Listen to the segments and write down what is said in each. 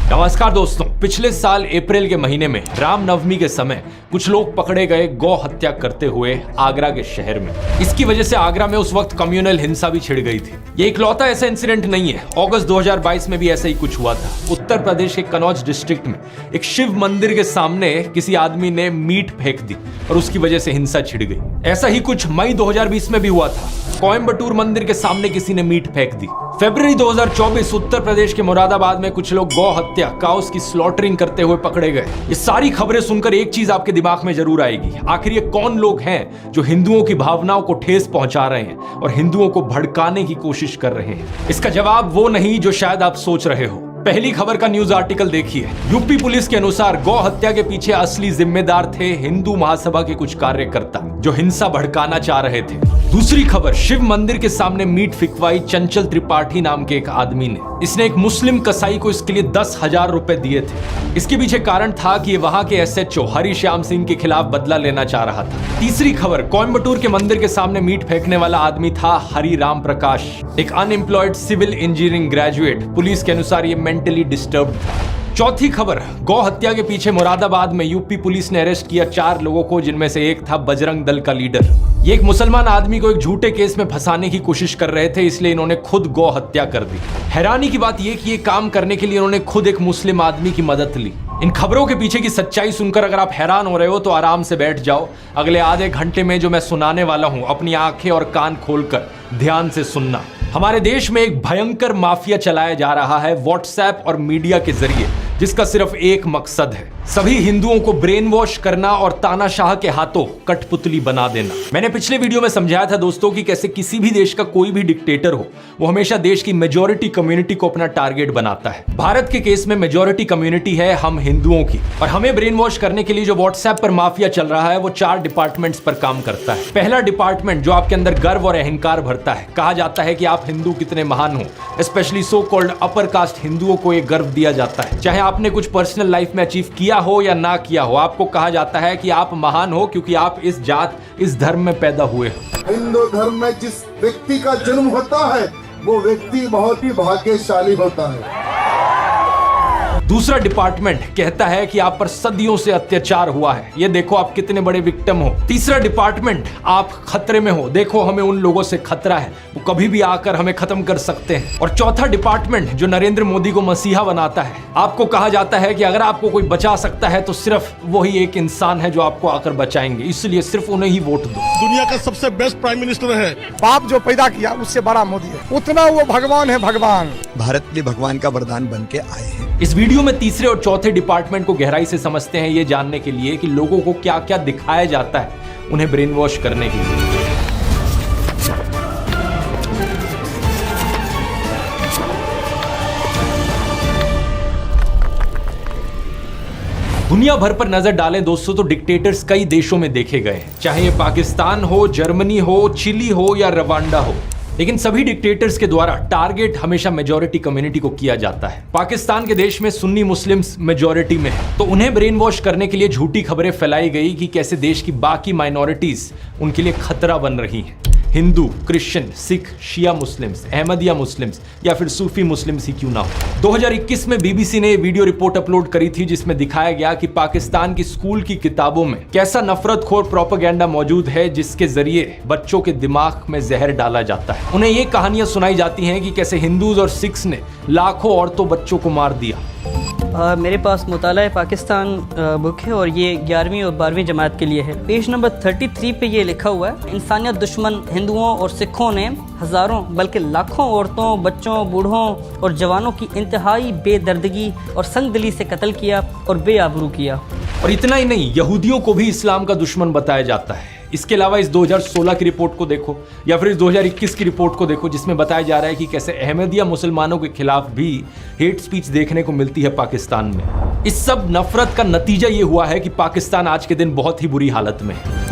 नमस्कार दोस्तों, पिछले साल अप्रैल के महीने में रामनवमी के समय कुछ लोग पकड़े गए गौ हत्या करते हुए आगरा के शहर में। इसकी वजह से आगरा में उस वक्त कम्युनल हिंसा भी छिड़ गई थी। ये इकलौता ऐसा इंसिडेंट नहीं है। अगस्त 2022 में भी ऐसा ही कुछ हुआ था। उत्तर प्रदेश के कनौज डिस्ट्रिक्ट में एक शिव मंदिर के सामने किसी आदमी ने मीट फेंक दी और उसकी वजह से हिंसा छिड़ गई। ऐसा ही कुछ मई 2020 में भी हुआ था। कोयम्बटूर मंदिर के सामने किसी ने मीट फेंक दी। फरवरी 2024 उत्तर प्रदेश के मुरादाबाद में कुछ लोग गौ हत्या काउस की स्लॉटरिंग करते हुए पकड़े गए। ये सारी खबरें सुनकर एक चीज आपके दिमाग में जरूर आएगी, आखिर ये कौन लोग हैं जो हिंदुओं की भावनाओं को ठेस पहुंचा रहे हैं और हिंदुओं को भड़काने की कोशिश कर रहे हैं। इसका जवाब वो नहीं जो शायद आप सोच रहे हो। पहली खबर का न्यूज आर्टिकल देखिए। यूपी पुलिस के अनुसार गौ हत्या के पीछे असली जिम्मेदार थे हिंदू महासभा के कुछ कार्यकर्ता जो हिंसा भड़काना चाह रहे थे। दूसरी खबर, शिव मंदिर के सामने मीट फिकवाई चंचल त्रिपाठी नाम के एक आदमी ने। इसने एक मुस्लिम कसाई को इसके लिए 10,000 रुपए दिए थे। इसके पीछे कारण था कि ये वहां के SHO हरिश्याम सिंह के खिलाफ बदला लेना चाह रहा था। तीसरी खबर, कोयम्बटूर के मंदिर के सामने मीट फेंकने वाला आदमी था हरिराम प्रकाश, एक unemployed civil engineering graduate. Police के अनुसार ये मेंटली डिस्टर्ब था। चौथी खबर, गौ हत्या के पीछे मुरादाबाद में यूपी पुलिस ने अरेस्ट किया 4 लोगों को, जिनमें से एक था बजरंग दल का लीडर। ये एक मुसलमान आदमी को एक झूठे केस में फंसाने की कोशिश कर रहे थे, इसलिए इन्होंने खुद गौ हत्या कर दी। हैरानी की बात यह कि ये काम करने के लिए इन्होंने खुद एक मुस्लिम आदमी की मदद ली। इन खबरों के पीछे की सच्चाई सुनकर अगर आप हैरान हो रहे हो तो आराम से बैठ जाओ। अगले आधे घंटे में जो मैं सुनाने वाला हूं, अपनी आंखें और कान खोलकर ध्यान से सुनना। हमारे देश में एक भयंकर माफिया चलाया जा रहा है व्हाट्सएप और मीडिया के जरिए, जिसका सिर्फ एक मकसद है, सभी हिंदुओं को ब्रेन वॉश करना और तानाशाह के हाथों कठपुतली बना देना। मैंने पिछले वीडियो में समझाया था दोस्तों कि कैसे किसी भी देश का कोई भी डिक्टेटर हो, वो हमेशा देश की मेजॉरिटी कम्युनिटी को अपना टारगेट बनाता है। भारत के केस में मेजॉरिटी कम्युनिटी है हम हिंदुओं की, और हमें ब्रेन वॉश करने के लिए जो व्हाट्सएप पर माफिया चल रहा है वो 4 डिपार्टमेंट्स पर काम करता है। पहला डिपार्टमेंट जो आपके अंदर गर्व और अहंकार भरता है। कहा जाता है कि आप हिंदू कितने महान हो। Specially so called upper caste हिंदुओं को एक गर्व दिया जाता है। चाहे आपने कुछ पर्सनल लाइफ में अचीव किया हो या ना किया हो, आपको कहा जाता है कि आप महान हो क्योंकि आप इस जात, इस धर्म में पैदा हुए हो। हिंदू धर्म में जिस व्यक्ति का जन्म होता है वो व्यक्ति बहुत ही भाग्यशाली होता है। दूसरा डिपार्टमेंट कहता है कि आप पर सदियों से अत्याचार हुआ है, ये देखो आप कितने बड़े विक्टिम हो। तीसरा डिपार्टमेंट, आप खतरे में हो, देखो हमें उन लोगों से खतरा है, वो कभी भी आकर हमें खत्म कर सकते हैं। और चौथा डिपार्टमेंट जो नरेंद्र मोदी को मसीहा बनाता है, आपको कहा जाता है कि अगर आपको कोई बचा सकता है तो सिर्फ वही एक इंसान है जो आपको आकर बचाएंगे, इसलिए सिर्फ उन्हें ही वोट दो। दुनिया का सबसे बेस्ट प्राइम मिनिस्टर है। बाप जो पैदा किया उससे बड़ा मोदी है, उतना वो भगवान है। भगवान भारत के भगवान का वरदान बन के आए हैं। इस वीडियो में तीसरे और चौथे डिपार्टमेंट को गहराई से समझते हैं, ये जानने के लिए कि लोगों को क्या क्या दिखाया जाता है उन्हें ब्रेन वॉश करने के लिए। दुनिया भर पर नजर डालें दोस्तों तो डिक्टेटर्स कई देशों में देखे गए हैं, चाहे ये पाकिस्तान हो, जर्मनी हो, चिली हो या रवांडा हो, लेकिन सभी डिक्टेटर्स के द्वारा टारगेट हमेशा मेजॉरिटी कम्युनिटी को किया जाता है। पाकिस्तान के देश में सुन्नी मुस्लिम्स मेजॉरिटी में है, तो उन्हें ब्रेन वॉश करने के लिए झूठी खबरें फैलाई गई कि कैसे देश की बाकी माइनॉरिटीज उनके लिए खतरा बन रही हैं। हिंदू, क्रिश्चियन, सिख, शिया मुस्लिम्स, अहमदिया मुस्लिम्स या फिर सूफी मुस्लिम्स ही क्यों ना हो। 2021 में BBC ने वीडियो रिपोर्ट अपलोड करी थी जिसमें दिखाया गया कि पाकिस्तान की स्कूल की किताबों में कैसा नफरतखोर प्रोपेगेंडा मौजूद है, जिसके जरिए बच्चों के दिमाग में जहर डाला जाता है। उन्हें ये कहानियां सुनाई जाती हैं कि कैसे हिंदूज और सिख्स ने लाखों औरतों बच्चों को मार दिया। मेरे पास मुताला पाकिस्तान बुक है और ये 11वीं और 12वीं जमात के लिए है। पेज नंबर 33 पे ये लिखा हुआ है, इंसानियत दुश्मन हिंदुओं और सिखों ने हज़ारों बल्कि लाखों औरतों, बच्चों, बूढ़ों और जवानों की इंतहाई बेदर्दगी और संगदिली से कत्ल किया और बेआबरू किया। और इतना ही नहीं, यहूदियों को भी इस्लाम का दुश्मन बताया जाता है। इसके अलावा इस 2016 की रिपोर्ट को देखो या फिर इस 2021 की रिपोर्ट को देखो, जिसमें बताया जा रहा है कि कैसे अहमदिया मुसलमानों के खिलाफ भी हेट स्पीच देखने को मिलती है पाकिस्तान में। इस सब नफरत का नतीजा ये हुआ है कि पाकिस्तान आज के दिन बहुत ही बुरी हालत में है।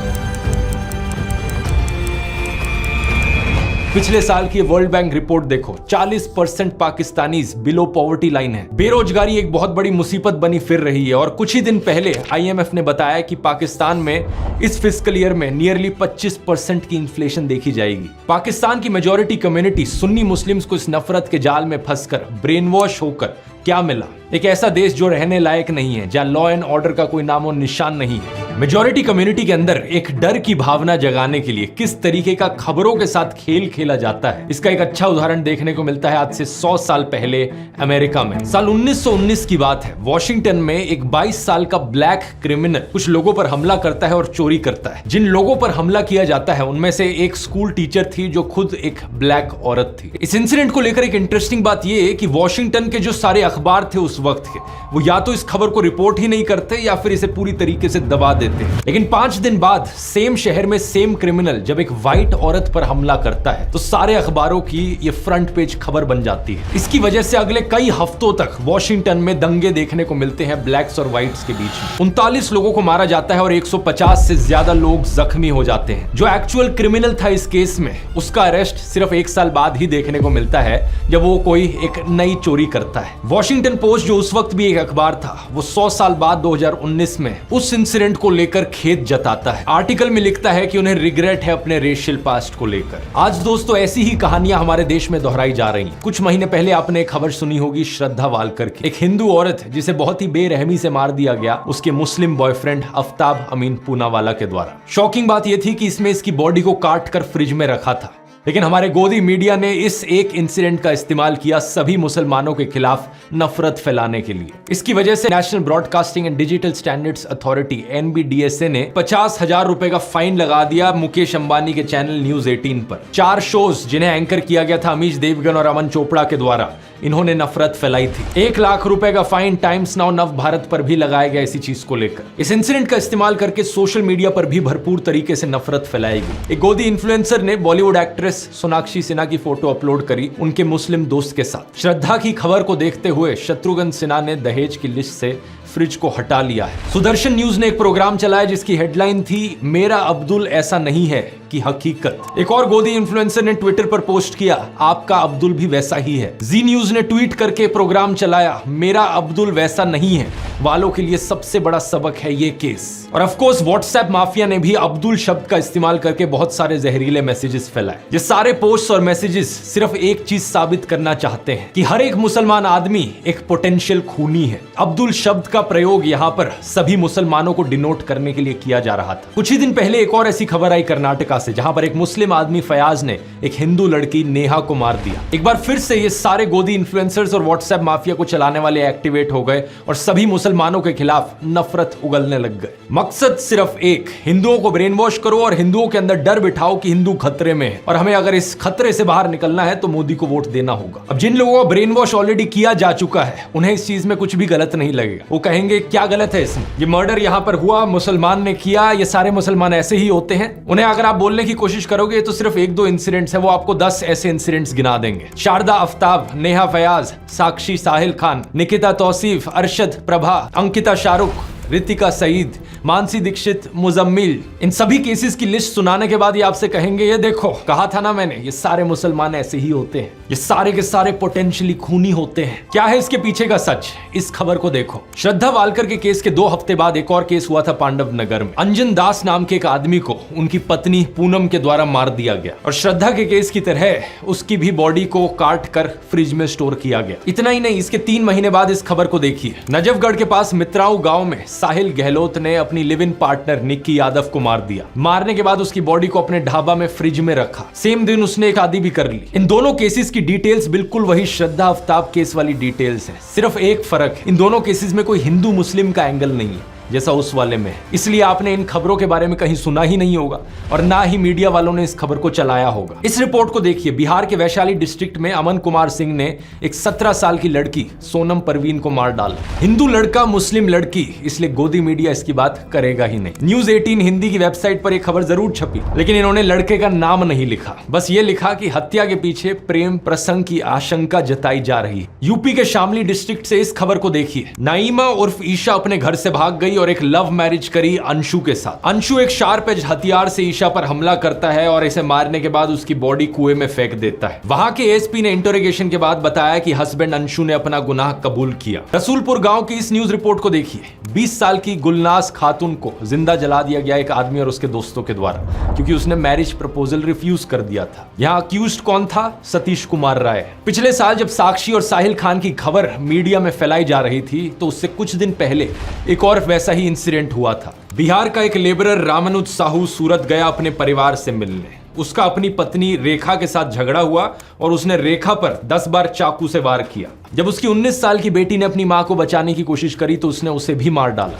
पिछले साल की वर्ल्ड बैंक रिपोर्ट देखो, 40% पाकिस्तानीज बिलो पॉवर्टी लाइन है। बेरोजगारी एक बहुत बड़ी मुसीबत बनी फिर रही है और कुछ ही दिन पहले IMF ने बताया कि पाकिस्तान में इस फिस्कल ईयर में नियरली 25% की इन्फ्लेशन देखी जाएगी। पाकिस्तान की मेजॉरिटी कम्युनिटी सुन्नी मुस्लिम्स को इस नफरत के जाल में फंसकर ब्रेन वॉश होकर क्या मिला? एक ऐसा देश जो रहने लायक नहीं है, जहां लॉ एंड ऑर्डर का कोई नामो निशान नहीं है। मेजॉरिटी कम्युनिटी के अंदर एक डर की भावना जगाने के लिए किस तरीके का खबरों के साथ खेल खेला जाता है, इसका एक अच्छा उदाहरण देखने को मिलता है आज से 100 साल पहले अमेरिका में। साल 1919 की बात है। वॉशिंगटन में एक 22 साल का ब्लैक क्रिमिनल कुछ लोगों पर हमला करता है और चोरी करता है। जिन लोगों पर हमला किया जाता है उनमें से एक स्कूल टीचर थी जो खुद एक ब्लैक औरत थी। इस इंसिडेंट को लेकर एक इंटरेस्टिंग बात यह है कि वॉशिंगटन के जो सारे अखबार थे उस वक्त के, वो या तो इस खबर को रिपोर्ट ही नहीं करते या फिर इसे पूरी तरीके से दबा देते। लेकिन 5 दिन बाद सेम शहर में सेम क्रिमिनल जब एक व्हाइट औरत पर हमला करता है तो सारे अखबारों की ये फ्रंट पेज खबर बन जाती है। इसकी वजह से अगले कई हफ्तों तक वॉशिंगटन में दंगे देखने को मिलते हैं ब्लैक्स और व्हाइट्स के बीच में। 39 लोगों को मारा जाता है और 150 से ज्यादा लोग जख्मी हो जाते हैं। जो एक्चुअल क्रिमिनल था इस केस में, उसका अरेस्ट सिर्फ 1 साल बाद ही देखने को मिलता है जब वो कोई एक नई चोरी करता है। वॉशिंगटन पोस्ट जो उस वक्त भी एक अखबार था, वो 100 साल बाद 2019 में उस इंसिडेंट को लेकर खेद जताता है। आर्टिकल में लिखता है कि उन्हें रिग्रेट है अपने रेशियल पास्ट को लेकर। आज दोस्तों ऐसी ही कहानियां हमारे देश में दोहराई जा रही हैं। कुछ महीने पहले आपने एक खबर सुनी होगी श्रद्धा वालकर की, एक हिंदू औरत जिसे बहुत ही बेरहमी से मार दिया गया उसके मुस्लिम बॉयफ्रेंड आफ्ताब अमीन पूनावाला के द्वारा। शॉकिंग बात यह थी कि इसमें इसकी बॉडी को काट कर फ्रिज में रखा था, लेकिन हमारे गोदी मीडिया ने इस एक इंसिडेंट का इस्तेमाल किया सभी मुसलमानों के खिलाफ नफरत फैलाने के लिए। इसकी वजह से national broadcasting and digital standards authority NBDSA ने 50,000 रुपए का फाइन लगा दिया मुकेश अंबानी के चैनल न्यूज 18 पर। 4 शोज जिन्हें एंकर किया गया था अमीश देवगन और अमन चोपड़ा के द्वारा, इन्होंने नफरत फैलाई थी। 1 लाख रुपए का फाइन टाइम्स नाउ नव भारत पर भी लगाया गया इसी चीज को लेकर। इस इंसिडेंट का इस्तेमाल करके सोशल मीडिया पर भी भरपूर तरीके से नफरत फैलाई गई। एक गोदी इन्फ्लुएंसर ने बॉलीवुड एक्ट्रेस सोनाक्षी सिन्हा की फोटो अपलोड करी उनके मुस्लिम दोस्त के साथ। श्रद्धा की खबर को देखते हुए शत्रुघ्न सिन्हा ने दहेज की लिस्ट से फ्रिज को हटा लिया है। सुदर्शन न्यूज ने एक प्रोग्राम चलाया जिसकी हेडलाइन थी मेरा अब्दुल ऐसा नहीं है की हकीकत। एक और गोदी इन्फ्लुएंसर ने ट्विटर पर पोस्ट किया आपका अब्दुल भी वैसा ही है। जी न्यूज ने ट्वीट करके प्रोग्राम चलाया मेरा अब्दुल वैसा नहीं है वालों के लिए सबसे बड़ा सबक है ये केस। और ऑफ कोर्स व्हाट्सएप माफिया ने भी अब्दुल शब्द का इस्तेमाल करके बहुत सारे जहरीले मैसेजेस फैलाए। ये सारे पोस्ट और मैसेजेस सिर्फ एक चीज साबित करना चाहते हैं कि हर एक मुसलमान आदमी एक पोटेंशियल खूनी है। अब्दुल शब्द का प्रयोग यहाँ पर सभी मुसलमानों को डिनोट करने के लिए किया जा रहा था। कुछ ही दिन पहले एक और ऐसी खबर आई कर्नाटका से, जहां पर एक मुस्लिम आदमी फयाज ने एक हिंदू लड़की नेहा को मार दिया। एक बार फिर से ये सारे गोदी इन्फ्लुएंसर्स और व्हाट्सएप माफिया को चलाने वाले एक्टिवेट हो गए और सभी मुसलमानों के खिलाफ नफरत उगलने लग गए। मकसद सिर्फ एक, हिंदुओं को ब्रेन वॉश करो और हिंदुओं के अंदर डर बिठाओ कि हिंदू खतरे में है और हमें अगर इस खतरे से बाहर निकलना है तो मोदी को वोट देना होगा। अब जिन लोगों को ब्रेन वॉश ऑलरेडी किया जा चुका है उन्हें इस चीज में कुछ भी गलत नहीं लगेगा। वो कहेंगे क्या गलत है इसमें, ये मर्डर यहाँ पर हुआ, मुसलमान ने किया, ये सारे मुसलमान ऐसे ही होते हैं। उन्हें अगर आप बोलने की कोशिश करोगे तो सिर्फ 1-2 इंसिडेंट्स है, वो आपको 10 ऐसे इंसिडेंट्स गिना देंगे। शारदा आफ्ताब, नेहा फयाज, साक्षी साहिल खान, निकिता तौसीफ, अरशद प्रभा, अंकिता शाहरुख, रितिका सईद, मानसी दीक्षित, मुजम्मिल, इन सभी केसेस की लिस्ट सुनाने के बाद ये आपसे कहेंगे ये देखो कहा था ना मैंने, ये सारे मुसलमान ऐसे ही होते हैं, ये सारे के सारे पोटेंशियली खूनी होते हैं। क्या है इसके पीछे का सच, इस खबर को देखो। श्रद्धा वालकर के केस के 2 हफ्ते बाद एक और केस हुआ था पांडव नगर में। अंजन दास नाम के एक आदमी को उनकी पत्नी पूनम के द्वारा मार दिया गया और श्रद्धा के केस की तरह उसकी भी बॉडी को काट कर फ्रिज में स्टोर किया गया। इतना ही नहीं, इसके 3 महीने बाद इस खबर को देखिए। नजफगढ़ के पास मित्राऊ गांव में साहिल गहलोत ने अपनी live in partner Nikki Yadav को मार दिया। मारने के बाद उसकी बॉडी को अपने ढाबा में फ्रिज में रखा। सेम दिन उसने एक शादी भी कर ली। इन दोनों केसेस की डिटेल्स बिल्कुल वही श्रद्धा आफ्ताब केस वाली डिटेल्स हैं। सिर्फ एक फर्क है, इन दोनों केसेस में कोई हिंदू मुस्लिम का एंगल नहीं है जैसा उस वाले में। इसलिए आपने इन खबरों के बारे में कहीं सुना ही नहीं होगा और ना ही मीडिया वालों ने इस खबर को चलाया होगा। इस रिपोर्ट को देखिए। बिहार के वैशाली डिस्ट्रिक्ट में अमन कुमार सिंह ने एक 17 साल की लड़की सोनम परवीन को मार डाला। हिंदू लड़का मुस्लिम लड़की, इसलिए गोदी मीडिया इसकी बात करेगा ही नहीं। न्यूज 18 हिंदी की वेबसाइट पर एक खबर जरूर छपी, लेकिन इन्होंने लड़के का नाम नहीं लिखा। बस ये लिखा कि हत्या के पीछे प्रेम प्रसंग की आशंका जताई जा रही है। यूपी के शामली डिस्ट्रिक्ट से इस खबर को देखिए। नाइमा उर्फ ईशा अपने घर से भाग गई गई और एक लव मैरिज करी अंशु के साथ। अंशु एक शार्प एज हथियार से ईशा पर हमला करता है और इसे मारने के बाद उसकी बॉडी कुएं में फेंक देता है। वहां के एसपी ने इंटरोगेशन के बाद बताया कि हस्बैंड अंशु ने अपना गुनाह कबूल किया। रसूलपुर गांव की इस न्यूज रिपोर्ट को देखिए। 20 साल की गुलनाज खातून को जिंदा जला दिया गया एक आदमी और उसके दोस्तों के द्वारा, क्योंकि उसने मैरिज प्रपोजल रिफ्यूज कर दिया था। यहाँ अक्यूज्ड कौन था? सतीश कुमार राय। पिछले साल जब साक्षी और साहिल खान की खबर मीडिया में फैलाई जा रही थी तो उससे कुछ दिन पहले एक और वैसा ही इंसिडेंट हुआ था। बिहार का एक लेबरर रामानुज साहू सूरत गया अपने परिवार से मिलने। उसका अपनी पत्नी रेखा के साथ झगड़ा हुआ और उसने रेखा पर 10 बार चाकू से वार किया। जब उसकी 19 साल की बेटी ने अपनी मां को बचाने की कोशिश करी तो उसने उसे भी मार डाला।